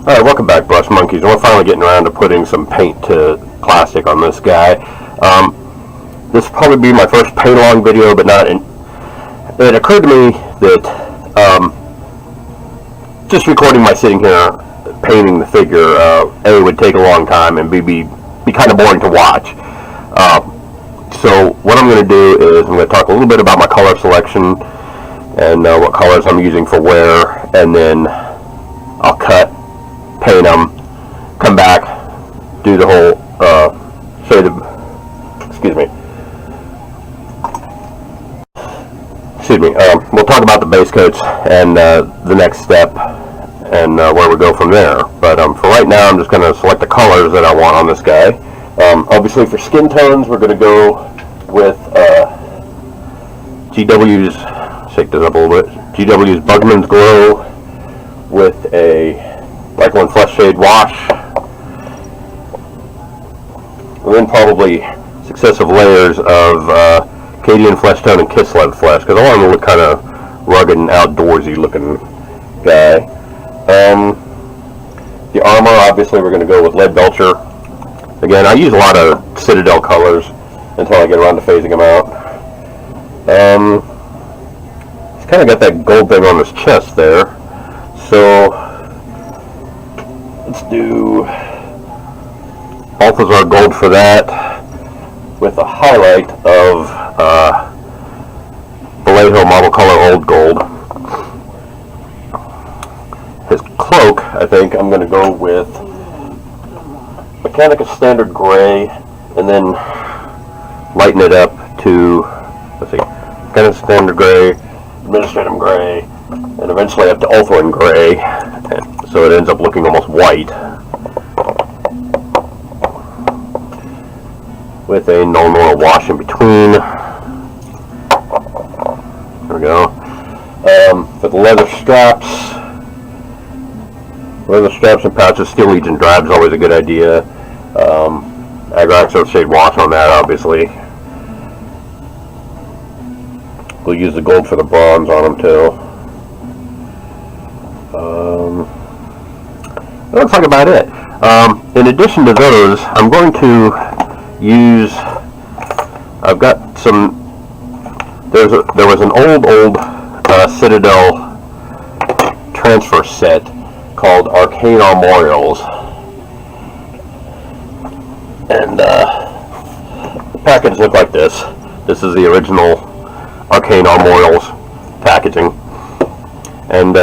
Alright, welcome back, Brush Monkeys. We're finally getting around to putting some paint to plastic on this guy. This will probably be my first paint-along video, but not in... It occurred to me that just recording my sitting here painting the figure, A, would take a long time, and B, be kind of boring to watch. So what I'm going to do is I'm going to talk a little bit about my color selection and what colors I'm using for where, and then I'll cut, paint them, come back, do the whole, show the, we'll talk about the base coats and the next step and where we go from there. But for right now, I'm just going to select the colors that I want on this guy. Obviously for skin tones, we're going to go with GW's, shake this up a little bit, GW's Bugman's Glow with a Lycolin Flesh Shade wash, and then probably successive layers of Cadian Flesh Tone and Kislev Flesh, because I want him to look kind of rugged and outdoorsy looking guy. The armor, obviously we're going to go with Leadbelcher. Again, I use a lot of Citadel colors until I get around to phasing them out. He's kind of got that gold thing on his chest there, so let's do Balthazar Gold for that, with a highlight of Vallejo Model Color Old Gold. His cloak, I think I'm going to go with Mechanicus Standard Gray, and then lighten it up to, let's see, Mechanicus Standard Gray, Administratum Gray, and eventually up to Ulthuan Gray, so it ends up looking almost white, with a Nulnora wash in between. There we go. For the leather straps and pouches, Steel Legion Drab is always a good idea. Agrax Shade wash on that, obviously. We'll use the gold for the bronze on them too. That looks like about it. In addition to those, I'm going to use, I've got some, there was an old Citadel transfer set called Arcane Armorials, and the package looked like this. This is the original Arcane Armorials packaging, and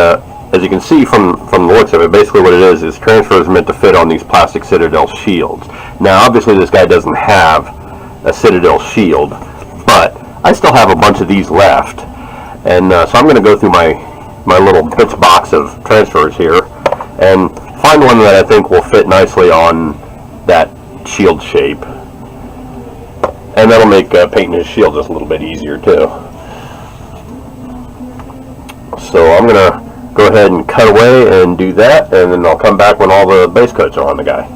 as you can see from the looks of it, basically what it is transfer is meant to fit on these plastic Citadel shields. Now obviously this guy doesn't have a Citadel shield, but I still have a bunch of these left, and so I'm going to go through my little bits box of transfers here and find one that I think will fit nicely on that shield shape, and that'll make painting his shield just a little bit easier too. So I'm going to go ahead and cut away and do that, and then I'll come back when all the base coats are on the guy.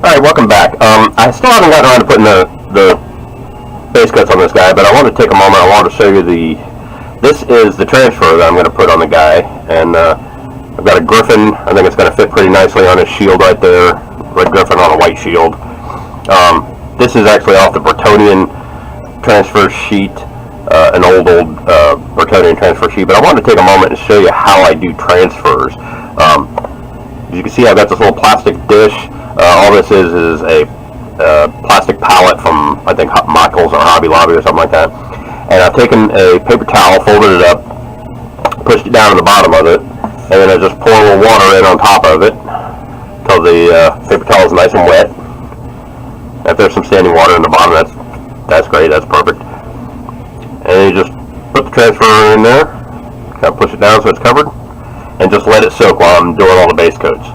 Alright, welcome back. I still haven't gotten around to putting the base coats on this guy, but I want to take a moment. I want to show you this is the transfer that I'm going to put on the guy, and I've got a Griffin. I think it's going to fit pretty nicely on his shield right there. Red Griffin on a white shield. This is actually off the Bretonnian transfer sheet, an old Bretonnian transfer sheet, but I wanted to take a moment and show you how I do transfers. As you can see, I've got this little plastic dish. All this is a plastic palette from, I think, Michael's or Hobby Lobby or something like that. And I've taken a paper towel, folded it up, pushed it down to the bottom of it, and then I just pour a little water in on top of it until the paper towel is nice and wet. If there's some standing water in the bottom, that's great, that's perfect. And you just put the transfer in there, kind of push it down so it's covered, and just let it soak while I'm doing all the base coats.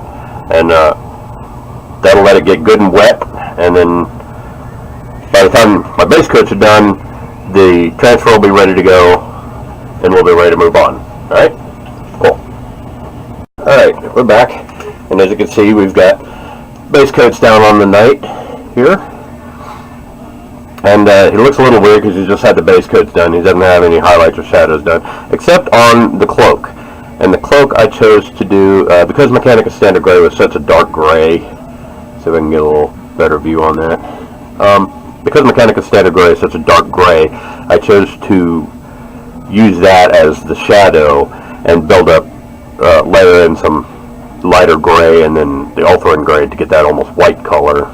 And that'll let it get good and wet, and then by the time my base coats are done, the transfer will be ready to go, and we'll be ready to move on. Alright? Cool. Alright, we're back, and as you can see, we've got base coats down on the knight here. And he looks a little weird because he just had the base coats done. He doesn't have any highlights or shadows done, except on the cloak. And the cloak spoke, I chose to do, because Mechanica Standard Gray was such a dark gray, see if I can get a little better view on that. Because Mechanica Standard Gray is such a dark gray, I chose to use that as the shadow and build up, layer in some lighter gray and then the Ulthuan gray to get that almost white color.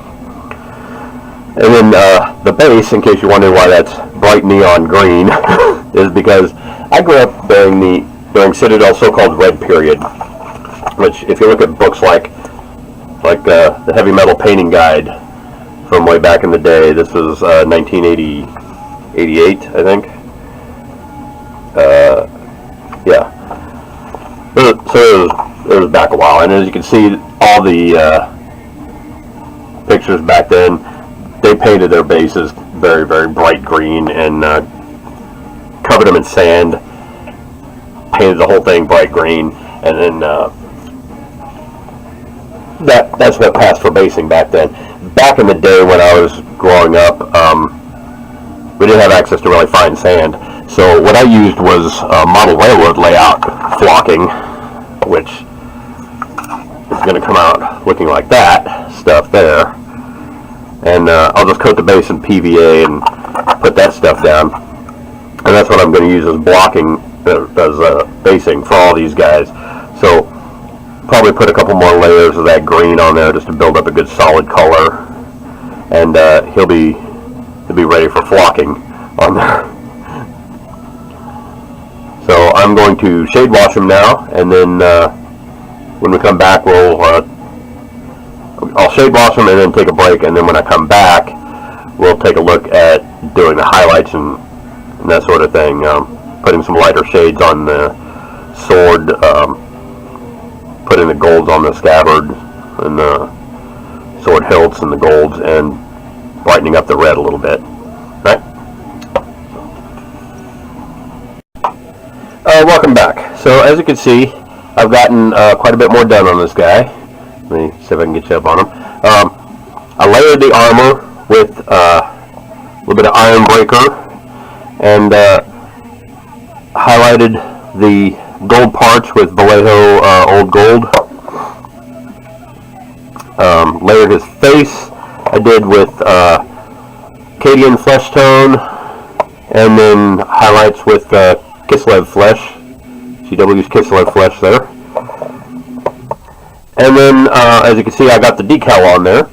And then the base, in case you're wondering why that's bright neon green, is because I grew up during Citadel's so-called Red Period, which, if you look at books like the Heavy Metal Painting Guide from way back in the day, this was 1988, I think. Yeah. So it was back a while, and as you can see, all the pictures back then, they painted their bases very, very bright green and covered them in sand, painted the whole thing bright green, and then that's what passed for basing back then. Back in the day when I was growing up, we didn't have access to really fine sand, so what I used was model railroad layout flocking, which is going to come out looking like that stuff there. And I'll just coat the base in PVA and put that stuff down. And that's what I'm going to use as blocking, as basing for all these guys. So probably put a couple more layers of that green on there just to build up a good solid color. And he'll be ready for flocking on there. So I'm going to shade wash him now, and then when we come back, I'll shade wash them and then take a break, and then when I come back, we'll take a look at doing the highlights and that sort of thing, putting some lighter shades on the sword, putting the golds on the scabbard and the sword hilts and the golds, and brightening up the red a little bit. Right? Welcome back. So as you can see, I've gotten quite a bit more done on this guy. Let me see if I can get you up on him. I layered the armor with a little bit of Iron Breaker and highlighted the gold parts with Vallejo Old Gold. Layered his face, I did with Cadian Flesh Tone, and then highlights with Kislev Flesh, CW's Kislev Flesh there. And then, as you can see, I got the decal on there.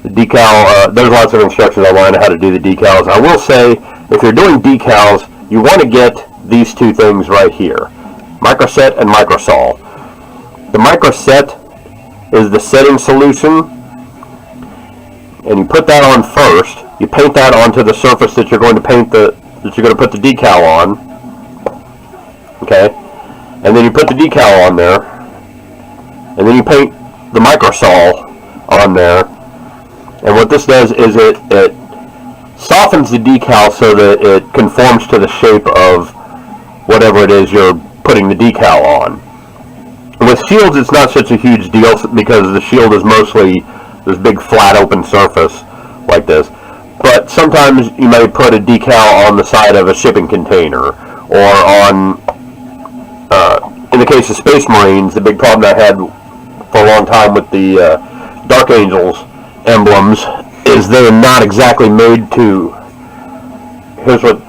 The decal, there's lots of instructions online on how to do the decals. I will say, if you're doing decals, you want to get these two things right here, Microset and Microsol. The Microset is the setting solution, and you put that on first. You paint that onto the surface that you're going to put the decal on. Okay, and then you put the decal on there. And then you paint the Microsol on there, and what this does is it softens the decal so that it conforms to the shape of whatever it is you're putting the decal on. With shields, it's not such a huge deal because the shield is mostly this big flat open surface like this. But sometimes you may put a decal on the side of a shipping container, or on, in the case of Space Marines, the big problem I had for a long time with the Dark Angels emblems is they're not exactly made to. Here's what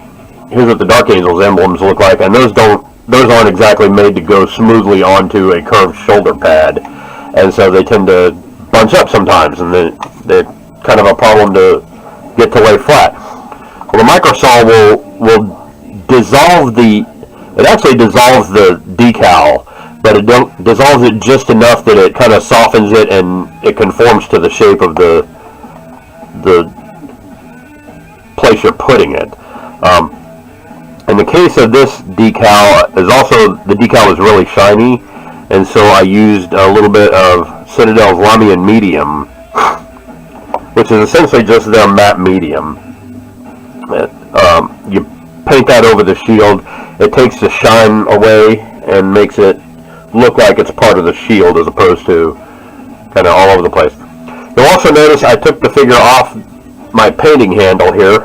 the Dark Angels emblems look like, and those aren't exactly made to go smoothly onto a curved shoulder pad, and so they tend to bunch up sometimes, and they're kind of a problem to get to lay flat. Well, the Microsol will dissolve it actually dissolves the decal, but it dissolves it just enough that it kind of softens it and it conforms to the shape of the place you're putting it. In the case of this decal, the decal is really shiny, and so I used a little bit of Citadel's Lamian Medium, which is essentially just their matte medium. You paint that over the shield. It takes the shine away and makes it look like it's part of the shield as opposed to kind of all over the place. You'll also notice I took the figure off my painting handle here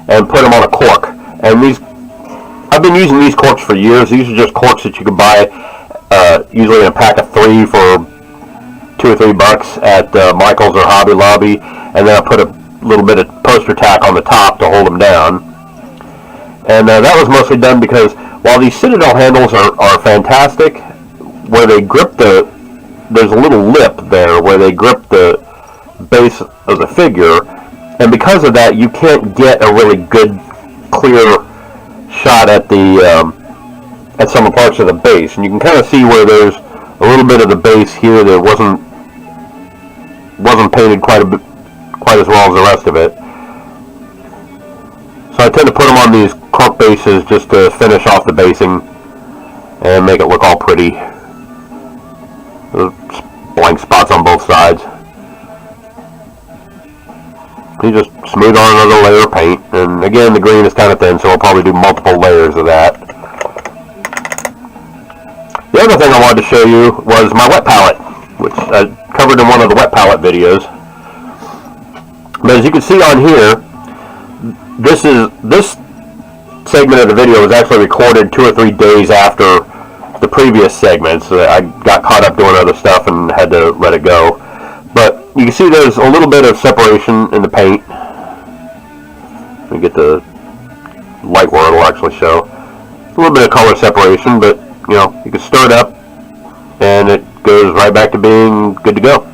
and put him on a cork. And these I've been using these corks for years. These are just corks that you can buy usually in a pack of 3 for $2 or $3 at Michael's or Hobby Lobby, and then I put a little bit of poster tack on the top to hold them down. And that was mostly done because while these Citadel handles are fantastic, where they grip there's a little lip there where they grip the base of the figure, and because of that you can't get a really good clear shot at the at some parts of the base, and you can kind of see where there's a little bit of the base here that wasn't painted quite as well as the rest of it. So I tend to put them on these cork bases just to finish off the basing and make it look all pretty. There's blank spots on both sides. You just smooth on another layer of paint, and again the green is kind of thin, so I'll probably do multiple layers of that. The other thing I wanted to show you was my wet palette, which I covered in one of the wet palette videos. But as you can see on here, this segment of the video was actually recorded 2 or 3 days after the previous segments. I got caught up doing other stuff and had to let it go. But you can see there's a little bit of separation in the paint. Let me get the light where it'll actually show. A little bit of color separation, but you know, you can stir it up and it goes right back to being good to go.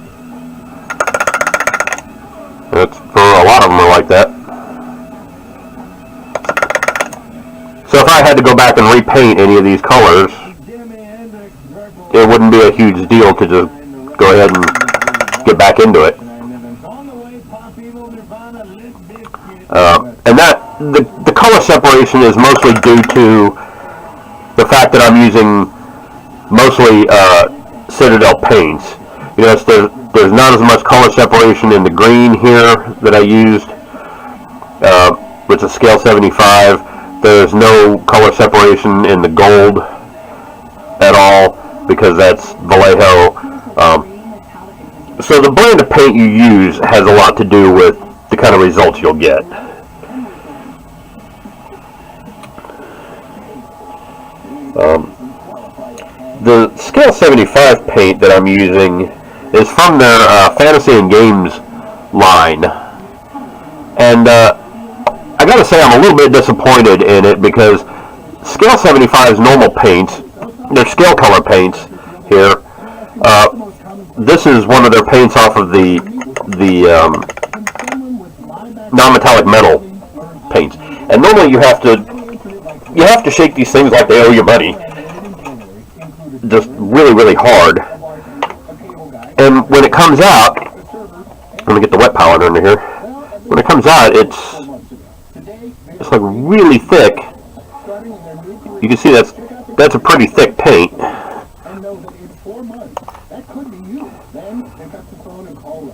That's for a lot of them are like that. So if I had to go back and repaint any of these colors, it wouldn't be a huge deal to just go ahead and get back into it. And that the color separation is mostly due to the fact that I'm using mostly Citadel paints. You know, there's not as much color separation in the green here that I used, which is scale 75. There's no color separation in the gold at all because that's Vallejo. So the brand of paint you use has a lot to do with the kind of results you'll get. The scale 75 paint that I'm using is from their Fantasy and Games line, and I gotta say I'm a little bit disappointed in it because scale 75's normal paints, their scale color paints here, this is one of their paints off of the non-metallic metal paints, and normally you have to shake these things like they owe you money, just really, really hard. And when it comes out, let me get the wet palette under here. When it comes out, it's like really thick. You can see that's a pretty thick paint.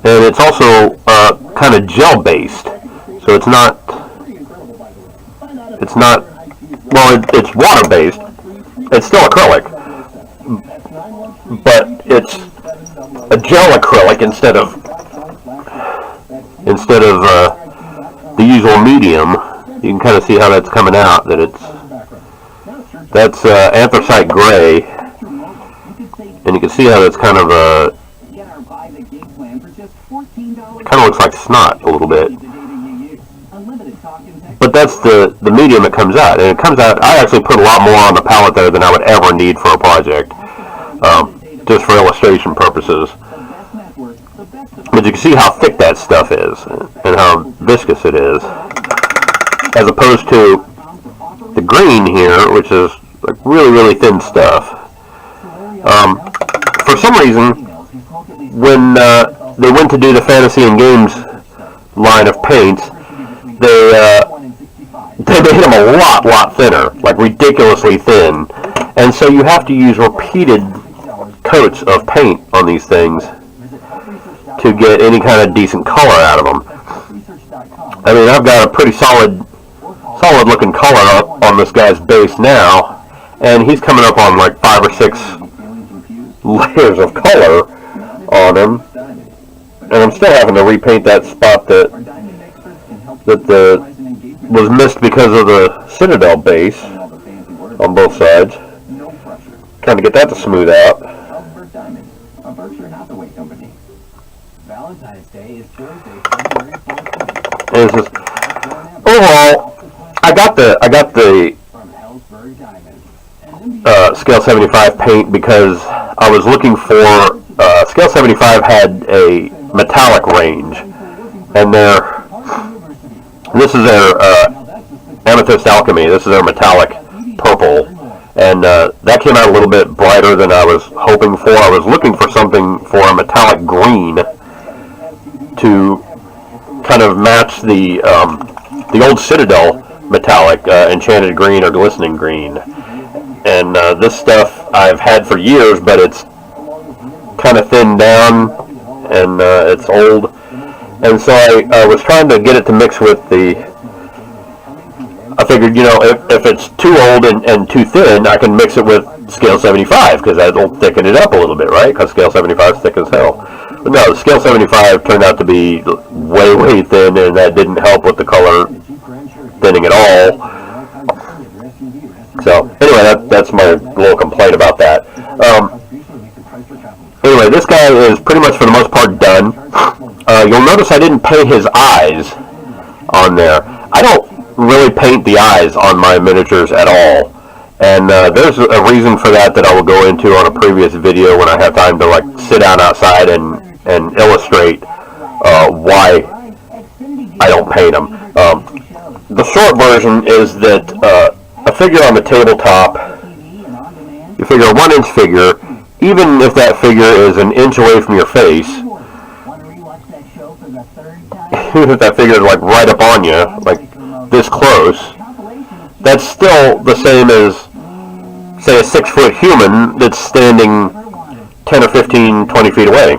And it's also kind of gel based, so it's not well, it's water based. It's still acrylic, but it's a gel acrylic instead of the usual medium. You can kind of see how that's coming out. That's anthracite gray, and you can see how that's kind of looks like snot a little bit. But that's the medium that comes out, and it comes out. I actually put a lot more on the palette there than I would ever need for a project, just for illustration purposes. But you can see how thick that stuff is and how viscous it is, as opposed to the green here, which is like really, really thin stuff. For some reason, when they went to do the Fantasy and Games line of paints, they made them a lot thinner, like ridiculously thin, and so you have to use repeated coats of paint on these things to get any kind of decent color out of them. I mean, I've got a pretty solid looking color on this guy's base now, and he's coming up on like 5 or 6 layers of color on him, and I'm still having to repaint that spot that was missed because of the Citadel base. on both sides. Trying to get that to smooth out. And it's just, overall, I got the Scale 75 paint because I was looking for, Scale 75 had a metallic range, and this is their Amethyst Alchemy, this is their metallic purple, and that came out a little bit brighter than I was hoping for. I was looking for something for a metallic green to kind of match the old Citadel metallic, enchanted green or glistening green. And this stuff I've had for years, but it's kind of thinned down and it's old. And so I was trying to get it to mix with I figured, you know, if it's too old and too thin, I can mix it with Scale 75, because that'll thicken it up a little bit, right? Because Scale 75 is thick as hell. But no, Scale 75 turned out to be way, way thin, and that didn't help with the color thinning at all. So, anyway, that's my little complaint about that. Anyway, this guy is pretty much, for the most part, done. You'll notice I didn't paint his eyes on there. I don't really paint the eyes on my miniatures at all. And there's a reason for that I will go into on a previous video when I have time to like sit down outside and illustrate why I don't paint them. The short version is that a figure on the tabletop, you figure a 1-inch figure, even if that figure is an inch away from your face, even if that figure is like right up on you, like this close, that's still the same as, say, a 6-foot human that's standing 10 or 15, 20 feet away.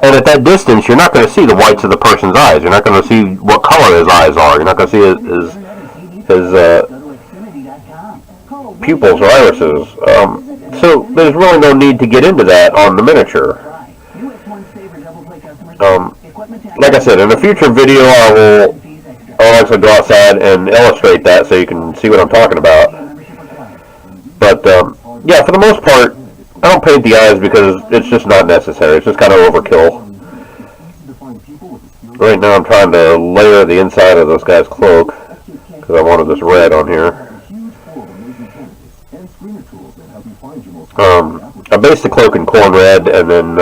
And at that distance, you're not going to see the whites of the person's eyes. You're not going to see what color his eyes are. You're not going to see his pupils or irises. So there's really no need to get into that on the miniature. Like I said, in a future video, I'll actually go outside and illustrate that so you can see what I'm talking about. But yeah, for the most part, I don't paint the eyes because it's just not necessary. It's just kind of overkill. Right now I'm trying to layer the inside of this guy's cloak because I wanted this red on here. I based the cloak in corn red and then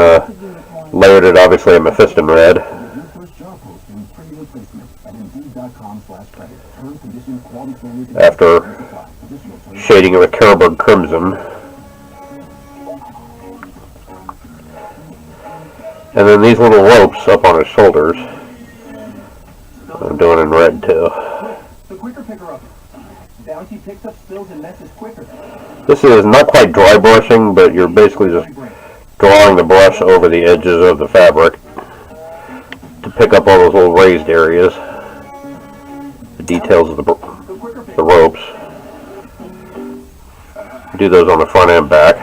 layered it obviously in Mephiston red. After shading it with Carroburg crimson. And then these little ropes up on his shoulders, I'm doing in red too. This is not quite dry brushing, but you're basically just drawing the brush over the edges of the fabric to pick up all those little raised areas, the details of the ropes. Do those on the front and back.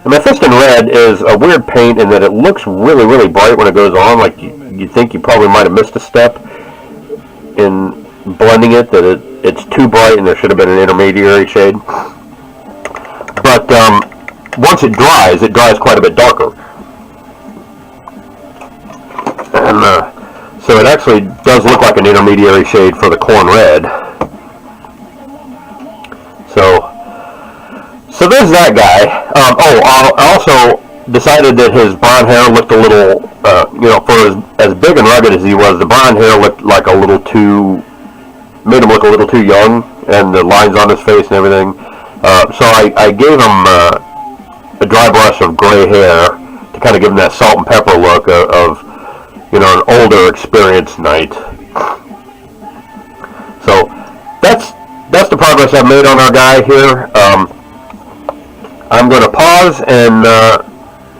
The Mephiston red is a weird paint in that it looks really, really bright when it goes on. Like you think you probably might have missed a step in blending it, that it's too bright and there should have been an intermediary shade. But once it dries quite a bit darker. And so it actually does look like an intermediary shade for the corn red. So there's that guy. I also decided that his blonde hair looked a little, for as big and rugged as he was, the blonde hair looked like made him look a little too young, and the lines on his face and everything. So I gave him a dry brush of gray hair to kind of give him that salt and pepper look of an older, experienced knight. So that's the progress I've made on our guy here. I'm going to pause and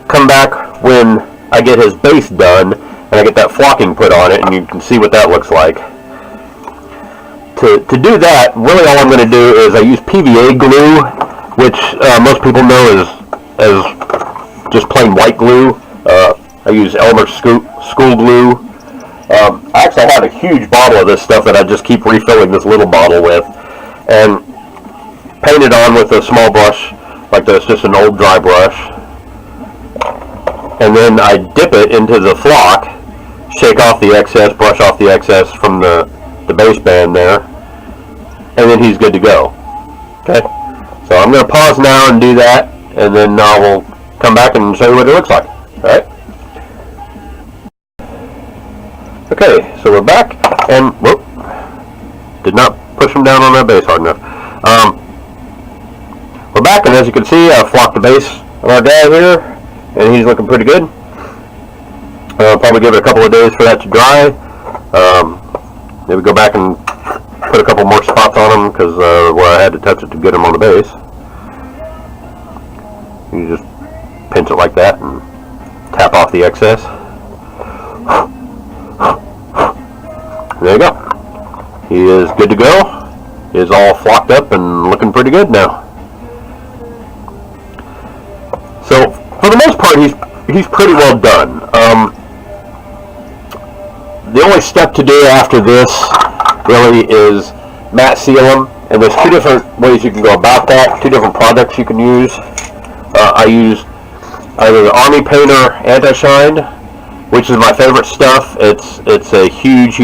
come back when I get his base done and I get that flocking put on it, and you can see what that looks like. To do that, really all I'm going to do is I use PVA glue, which most people know as just plain white glue. I use Elmer's school glue, I actually have a huge bottle of this stuff that I just keep refilling this little bottle with, and paint it on with a small brush like this, just an old dry brush, and then I dip it into the flock, shake off the excess, brush off the excess from the baseband there, and then he's good to go. Okay, so I'm going to pause now and do that, and then I will come back and show you what it looks like. Alright? Okay, so we're back, and whoop, did not push him down on that base hard enough. We're back, and as you can see, I've flocked the base on our guy here, and he's looking pretty good. Probably give it a couple of days for that to dry. Maybe go back and put a couple more spots on him, because where I had to touch it to get him on the base. You just pinch it like that and tap off the excess. There you go. He is good to go. He is all flocked up and looking pretty good now. So for the most part, he's pretty well done. The only step to do after this really is matte seal them, and there's two different ways you can go about that. Two different products you can use. I use either the Army Painter Anti-Shine, which is my favorite stuff. It's a huge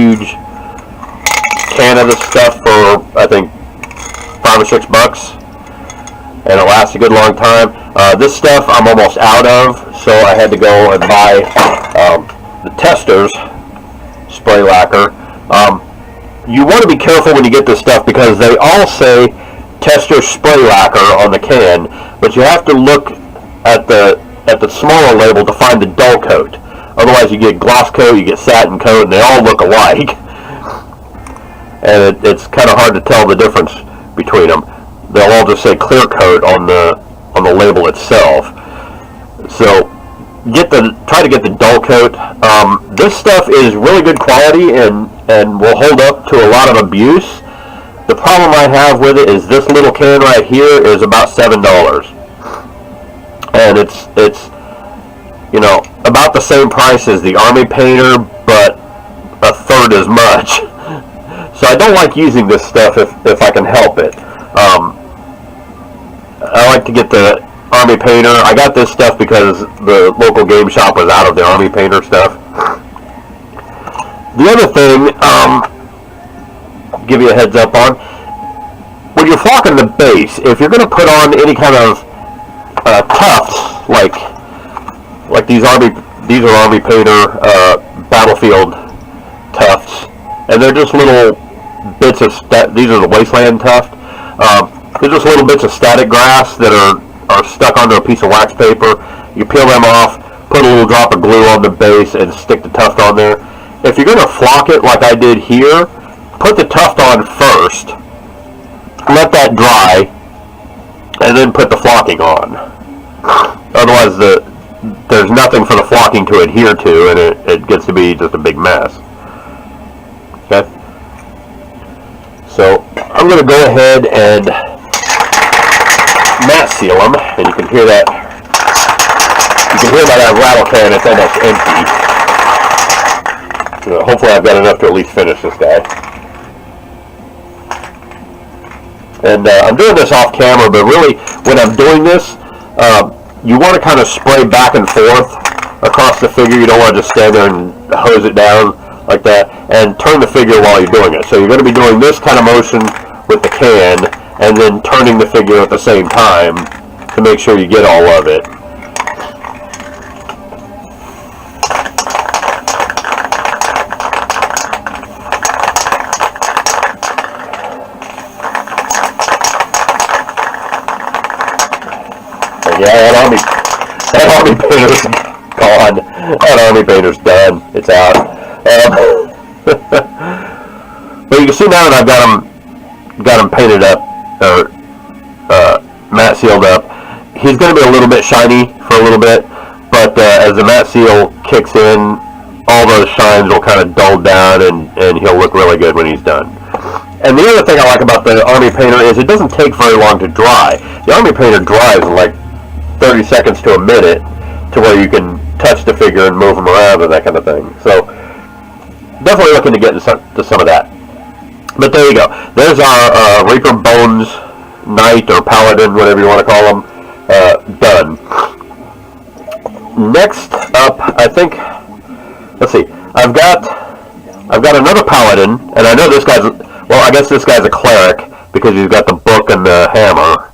can of this stuff for I think $5 or $6, and it lasts a good long time. This stuff I'm almost out of, so I had to go and buy the Testors spray lacquer. You want to be careful when you get this stuff because they all say Tester spray lacquer on the can, but you have to look at the smaller label to find the dull coat. Otherwise, you get gloss coat, you get satin coat, and they all look alike. And it's kind of hard to tell the difference between them. They'll all just say clear coat on the label itself. So try to get the dull coat. This stuff is really good quality and will hold up to a lot of abuse. The problem I have with it is this little can right here is about $7, and it's about the same price as the Army Painter, but a third as much. So I don't like using this stuff if I can help it. I like to get the Army Painter. I got this stuff because the local game shop was out of the Army Painter stuff. The other thing, give you a heads up on, when you're flocking the base, if you're going to put on any kind of tufts, like these are Army Painter Battlefield tufts, and they're just little bits of these are the Wasteland tuft. They're just little bits of static grass that are stuck onto a piece of wax paper. You peel them off, put a little drop of glue on the base, and stick the tuft on there. If you're going to flock it like I did here, put the tuft on first, let that dry, and then put the flocking on. Otherwise, there's nothing for the flocking to adhere to, and it gets to be just a big mess. Okay? So I'm going to go ahead and matte seal them, and you can hear that. You can hear by that rattle can it's almost empty. Hopefully I've got enough to at least finish this guy. And I'm doing this off camera, but really when I'm doing this, you want to kind of spray back and forth across the figure. You don't want to just stand there and hose it down like that, and turn the figure while you're doing it. So you're going to be doing this kind of motion with the can, and then turning the figure at the same time to make sure you get all of it. Yeah, that Army Painter's gone. That Army Painter's done. It's out. But you can see now that I've got him painted up, or matte sealed up. He's going to be a little bit shiny for a little bit, but as the matte seal kicks in, all those shines will kind of dull down, and he'll look really good when he's done. And the other thing I like about the Army Painter is it doesn't take very long to dry. The Army Painter dries in like 30 seconds to a minute, to where you can touch the figure and move them around and that kind of thing. So definitely looking to get to some of that. But there you go. There's our Reaper Bones Knight or Paladin, whatever you want to call them, done. Next up, I think, let's see, I've got another Paladin, and I know this guy's, well, I guess this guy's a cleric because he's got the book and the hammer.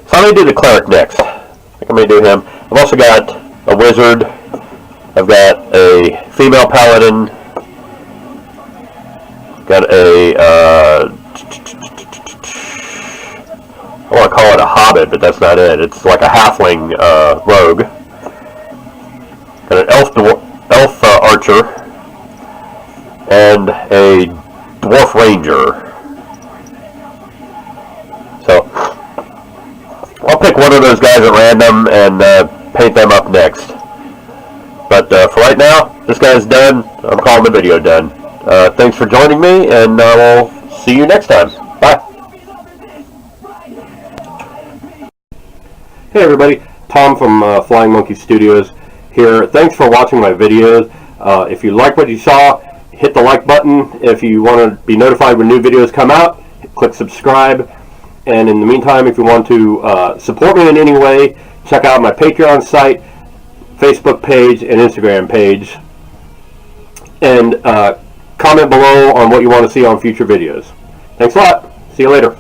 So I'm going to do the cleric next. I think I'm going to do him. I've also got a wizard. I've got a female Paladin. Got a, I want to call it a hobbit, but that's not it. It's like a halfling rogue. Got an elf archer. And a dwarf ranger. So, I'll pick one of those guys at random and paint them up next. But for right now, this guy's done. I'm calling the video done. Thanks for joining me, and we'll see you next time. Bye. Hey everybody, Tom from Flying Monkey Studios here. Thanks for watching my videos. If you like what you saw, hit the like button. If you want to be notified when new videos come out, click subscribe. And in the meantime, if you want to support me in any way, check out my Patreon site, Facebook page, and Instagram page. And comment below on what you want to see on future videos. Thanks a lot. See you later.